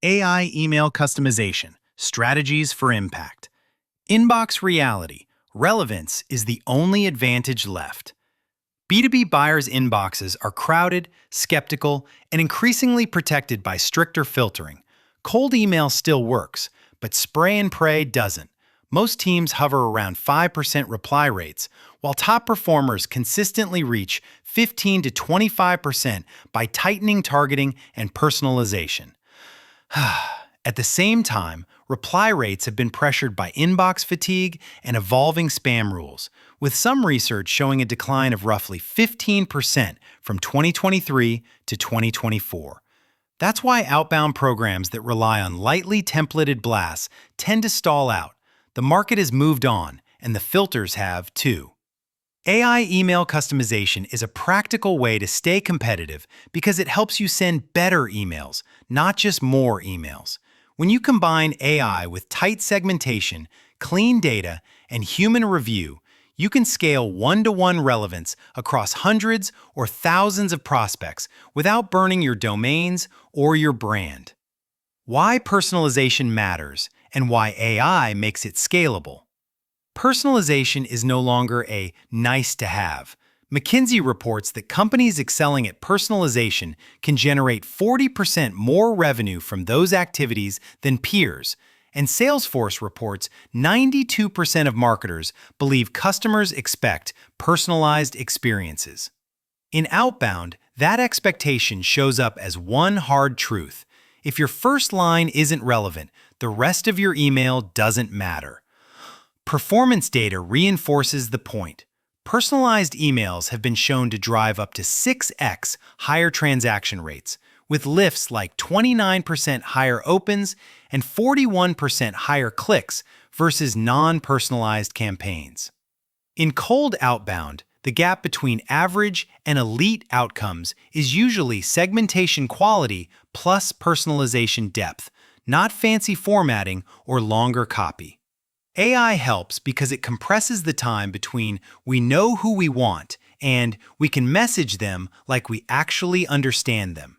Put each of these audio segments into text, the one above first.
AI email customization, strategies for impact. Inbox reality, relevance is the only advantage left. B2B buyers' inboxes are crowded, skeptical, and increasingly protected by stricter filtering. Cold email still works, but spray and pray doesn't. Most teams hover around 5% reply rates, while top performers consistently reach 15 to 25% by tightening targeting and personalization. At the same time, reply rates have been pressured by inbox fatigue and evolving spam rules, with some research showing a decline of roughly 15% from 2023 to 2024. That's why outbound programs that rely on lightly templated blasts tend to stall out. The market has moved on, and the filters have too. AI email customization is a practical way to stay competitive because it helps you send better emails, not just more emails. When you combine AI with tight segmentation, clean data, and human review, you can scale one-to-one relevance across hundreds or thousands of prospects without burning your domains or your brand. Why personalization matters and why AI makes it scalable. Personalization is no longer a nice-to-have. McKinsey reports that companies excelling at personalization can generate 40% more revenue from those activities than peers, and Salesforce reports 92% of marketers believe customers expect personalized experiences. In Outbound, that expectation shows up as one hard truth. If your first line isn't relevant, the rest of your email doesn't matter. Performance data reinforces the point. Personalized emails have been shown to drive up to 6x higher transaction rates, with lifts like 29% higher opens and 41% higher clicks versus non-personalized campaigns. In cold outbound, the gap between average and elite outcomes is usually segmentation quality plus personalization depth, not fancy formatting or longer copy. AI helps because it compresses the time between we know who we want and we can message them like we actually understand them.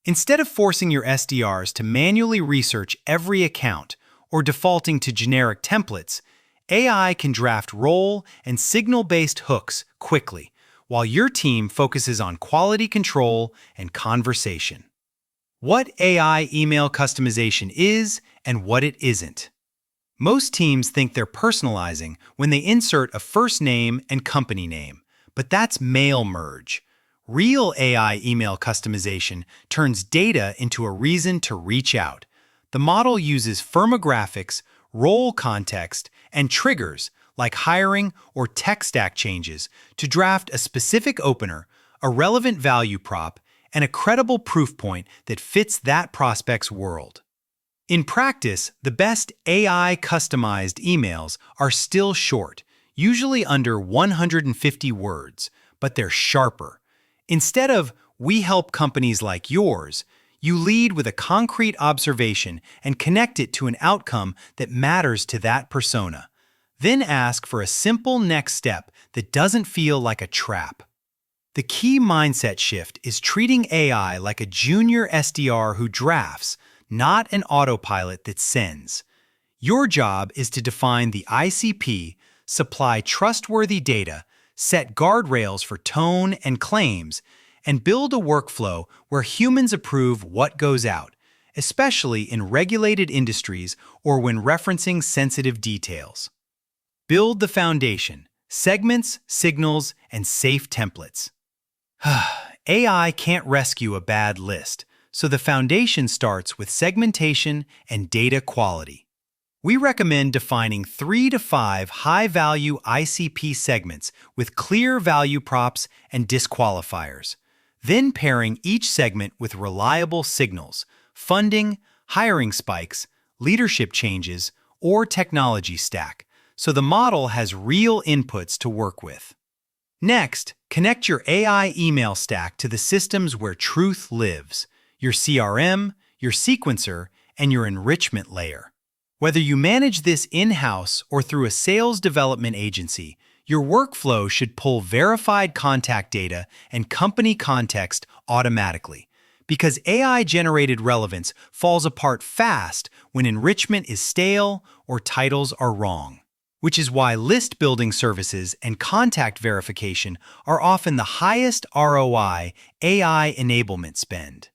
Instead of forcing your SDRs to manually research every account or defaulting to generic templates, AI can draft role and signal-based hooks quickly, while your team focuses on quality control and conversation. What AI email customization is and what it isn't. Most teams think they're personalizing when they insert a first name and company name, but that's mail merge. Real AI email customization turns data into a reason to reach out. The model uses firmographics, role context, and triggers like hiring or tech stack changes to draft a specific opener, a relevant value prop, and a credible proof point that fits that prospect's world. In practice, the best AI-customized emails are still short, usually under 150 words, but they're sharper. Instead of, "We help companies like yours," you lead with a concrete observation and connect it to an outcome that matters to that persona. Then ask for a simple next step that doesn't feel like a trap. The key mindset shift is treating AI like a junior SDR who drafts, not an autopilot that sends. Your job is to define the ICP, supply trustworthy data, set guardrails for tone and claims, and build a workflow where humans approve what goes out, especially in regulated industries or when referencing sensitive details. Build the foundation: segments, signals, and safe templates. AI can't rescue a bad list, so the foundation starts with segmentation and data quality. We recommend defining 3 to 5 high-value ICP segments with clear value props and disqualifiers, then pairing each segment with reliable signals, funding, hiring spikes, leadership changes, or technology stack, so the model has real inputs to work with. Next, connect your AI email stack to the systems where truth lives: your CRM, your sequencer, and your enrichment layer. Whether you manage this in-house or through a sales development agency, your workflow should pull verified contact data and company context automatically, because AI-generated relevance falls apart fast when enrichment is stale or titles are wrong, which is why list-building services and contact verification are often the highest ROI AI enablement spend.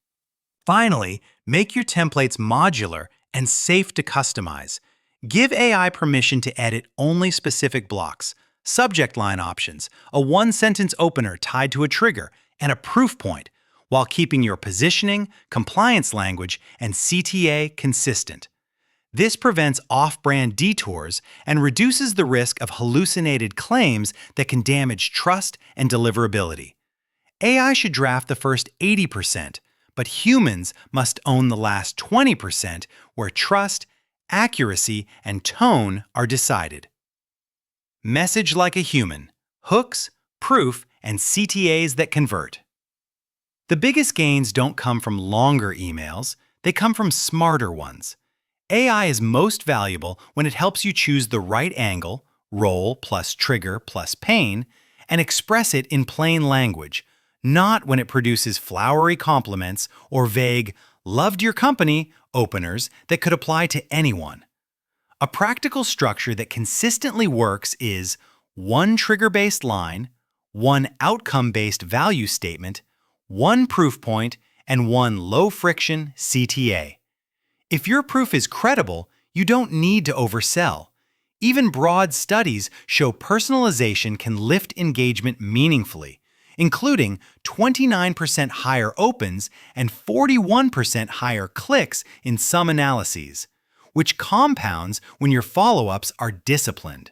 Finally, make your templates modular and safe to customize. Give AI permission to edit only specific blocks, subject line options, a one-sentence opener tied to a trigger, and a proof point, while keeping your positioning, compliance language, and CTA consistent. This prevents off-brand detours and reduces the risk of hallucinated claims that can damage trust and deliverability. AI should draft the first 80%, but humans must own the last 20% where trust, accuracy, and tone are decided. Message like a human, hooks, proof, and CTAs that convert. The biggest gains don't come from longer emails, they come from smarter ones. AI is most valuable when it helps you choose the right angle, role plus trigger plus pain, and express it in plain language, not when it produces flowery compliments or vague, loved your company openers that could apply to anyone. A practical structure that consistently works is one trigger-based line, one outcome-based value statement, one proof point, and one low-friction CTA. If your proof is credible, you don't need to oversell. Even broad studies show personalization can lift engagement meaningfully, including 29% higher opens and 41% higher clicks in some analyses, which compounds when your follow-ups are disciplined.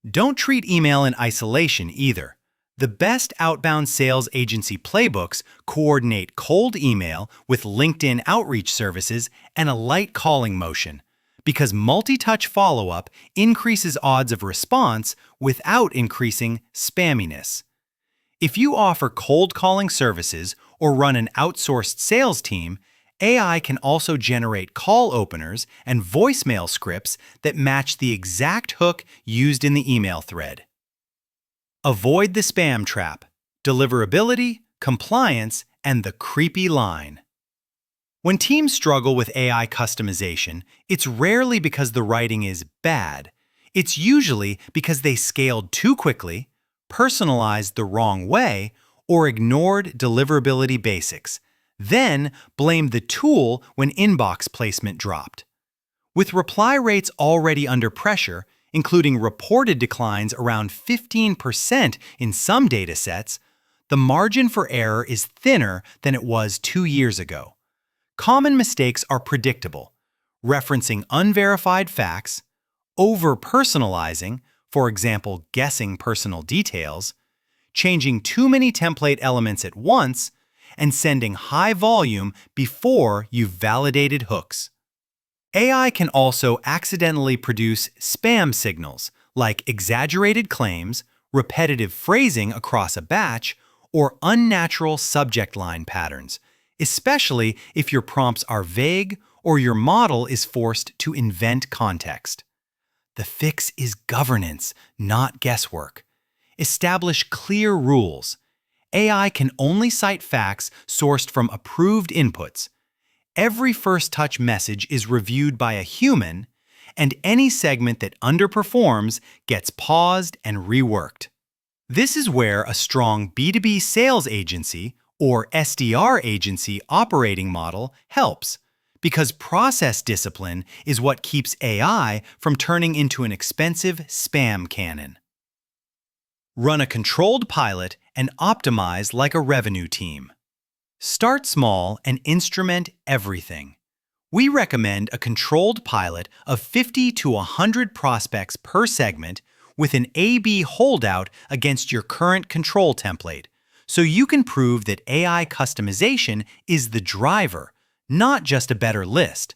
Don't treat email in isolation either. The best outbound sales agency playbooks coordinate cold email with LinkedIn outreach services and a light calling motion, because multi-touch follow-up increases odds of response without increasing spamminess. If you offer cold calling services or run an outsourced sales team, AI can also generate call openers and voicemail scripts that match the exact hook used in the email thread. Avoid the spam trap, deliverability, compliance, and the creepy line. When teams struggle with AI customization, it's rarely because the writing is bad. It's usually because they scaled too quickly, personalized the wrong way, or ignored deliverability basics, then blamed the tool when inbox placement dropped. With reply rates already under pressure, including reported declines around 15% in some datasets, the margin for error is thinner than it was 2 years ago. Common mistakes are predictable: referencing unverified facts, over-personalizing, for example, guessing personal details, changing too many template elements at once, and sending high volume before you've validated hooks. AI can also accidentally produce spam signals, like exaggerated claims, repetitive phrasing across a batch, or unnatural subject line patterns, especially if your prompts are vague or your model is forced to invent context. The fix is governance, not guesswork. Establish clear rules. AI can only cite facts sourced from approved inputs. Every first-touch message is reviewed by a human, and any segment that underperforms gets paused and reworked. This is where a strong B2B sales agency or SDR agency operating model helps, because process discipline is what keeps AI from turning into an expensive spam cannon. Run a controlled pilot and optimize like a revenue team. Start small and instrument everything. We recommend a controlled pilot of 50 to 100 prospects per segment with an A/B holdout against your current control template, so you can prove that AI customization is the driver, not just a better list.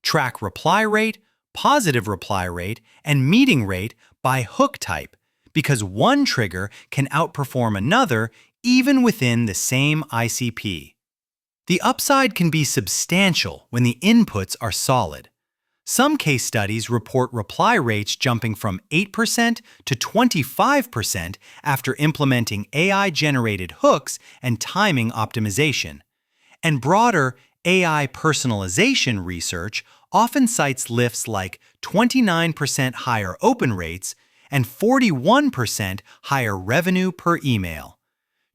Track reply rate, positive reply rate, and meeting rate by hook type, because one trigger can outperform another even within the same ICP. The upside can be substantial when the inputs are solid. Some case studies report reply rates jumping from 8% to 25% after implementing AI-generated hooks and timing optimization. And broader AI personalization research often cites lifts like 29% higher open rates and 41% higher revenue per email.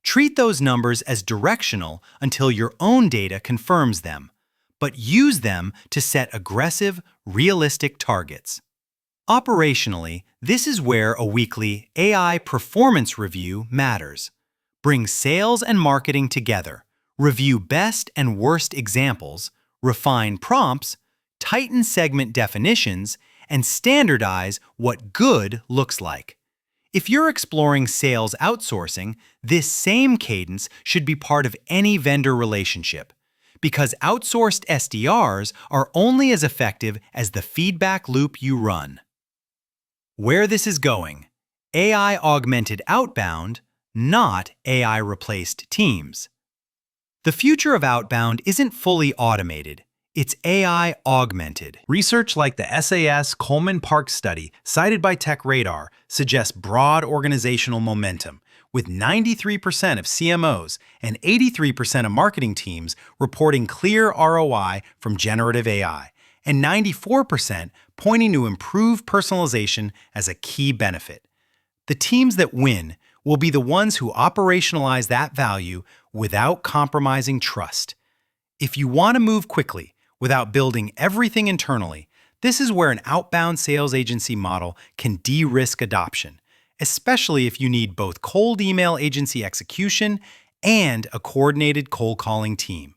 Treat those numbers as directional until your own data confirms them, but use them to set aggressive, realistic targets. Operationally, this is where a weekly AI performance review matters. Bring sales and marketing together, review best and worst examples, refine prompts, tighten segment definitions, and standardize what good looks like. If you're exploring sales outsourcing, this same cadence should be part of any vendor relationship, because outsourced SDRs are only as effective as the feedback loop you run. Where this is going: AI-augmented outbound, not AI-replaced teams. The future of outbound isn't fully automated. It's AI-augmented. Research like the SAS Coleman Park study, cited by TechRadar, suggests broad organizational momentum, with 93% of CMOs and 83% of marketing teams reporting clear ROI from generative AI, and 94% pointing to improved personalization as a key benefit. The teams that win will be the ones who operationalize that value without compromising trust. If you want to move quickly without building everything internally, this is where an outbound sales agency model can de-risk adoption, especially if you need both cold email agency execution and a coordinated cold calling team.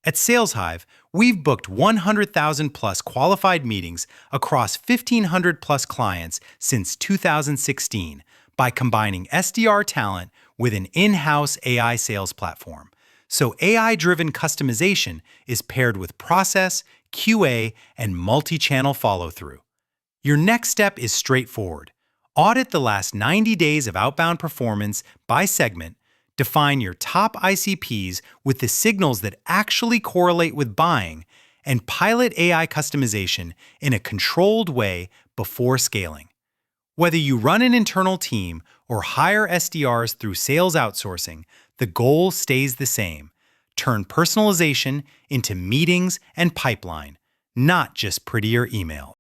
At SalesHive, we've booked 100,000 plus qualified meetings across 1,500 plus clients since 2016 by combining SDR talent with an in-house AI sales platform. So AI-driven customization is paired with process, QA, and multi-channel follow-through. Your next step is straightforward. Audit the last 90 days of outbound performance by segment, define your top ICPs with the signals that actually correlate with buying, and pilot AI customization in a controlled way before scaling. Whether you run an internal team or hire SDRs through sales outsourcing, the goal stays the same: turn personalization into meetings and pipeline, not just prettier email.